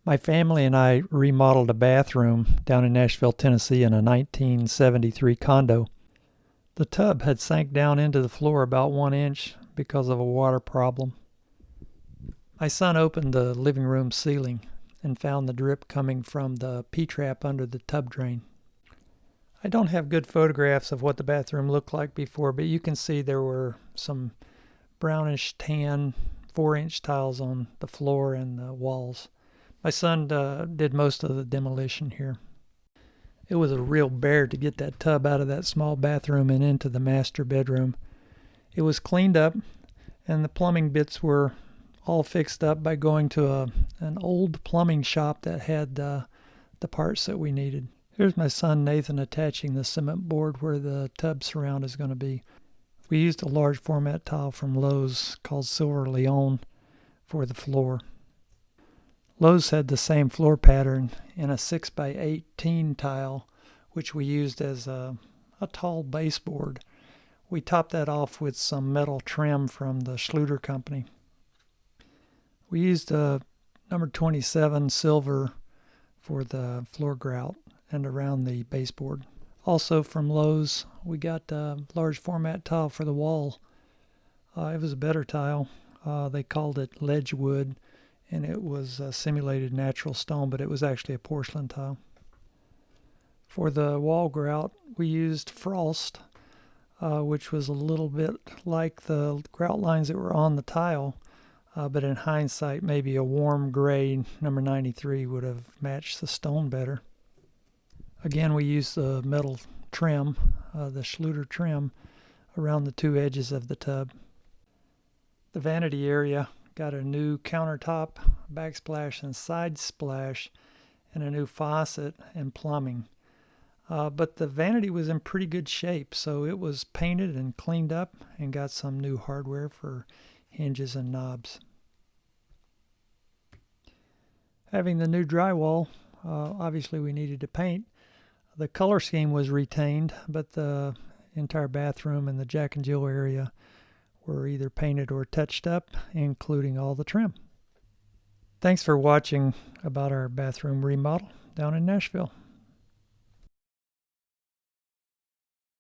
My family and I remodeled a bathroom down in Nashville, Tennessee in a 1973 condo. The tub had sank down into the floor about 1 inch because of a water problem. My son opened the living room ceiling and found the drip coming from the P-trap under the tub drain. I don't have good photographs of what the bathroom looked like before, but you can see there were some brownish tan 4-inch tiles on the floor and the walls. My son did most of the demolition here. It was a real bear to get that tub out of that small bathroom and into the master bedroom. It was cleaned up, and the plumbing bits were all fixed up by going to an old plumbing shop that had the parts that we needed. Here's my son Nathan attaching the cement board where the tub surround is going to be. We used a large format tile from Lowe's called Silver Leon for the floor. Lowe's had the same floor pattern in a 6x18 tile, which we used as a tall baseboard. We topped that off with some metal trim from the Schluter company. We used a number 27 silver for the floor grout and around the baseboard. Also from Lowe's, we got a large format tile for the wall. It was a better tile. They called it Ledgewood, and it was simulated natural stone, but it was actually a porcelain tile. For the wall grout, we used frost, which was a little bit like the grout lines that were on the tile, but in hindsight, maybe a warm gray number 93 would have matched the stone better. Again, we used the metal trim, the Schluter trim, around the two edges of the tub. The vanity area got a new countertop, backsplash, and side splash, and a new faucet and plumbing. But the vanity was in pretty good shape, so it was painted and cleaned up and got some new hardware for hinges and knobs. Having the new drywall, obviously we needed to paint. The color scheme was retained, but the entire bathroom and the Jack and Jill area were either painted or touched up, including all the trim. Thanks for watching about our bathroom remodel down in Nashville.